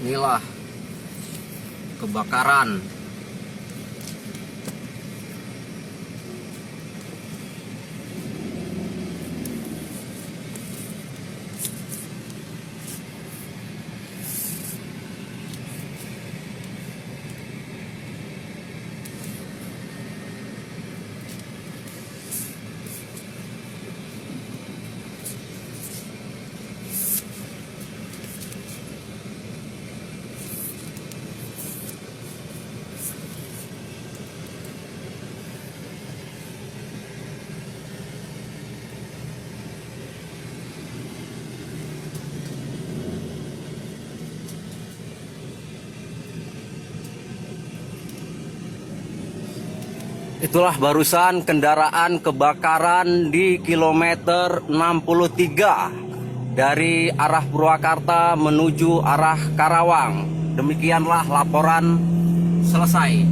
Inilah kebakaran. Itulah barusan kendaraan kebakaran di kilometer 63 dari arah Purwakarta menuju arah Karawang. Demikianlah laporan selesai.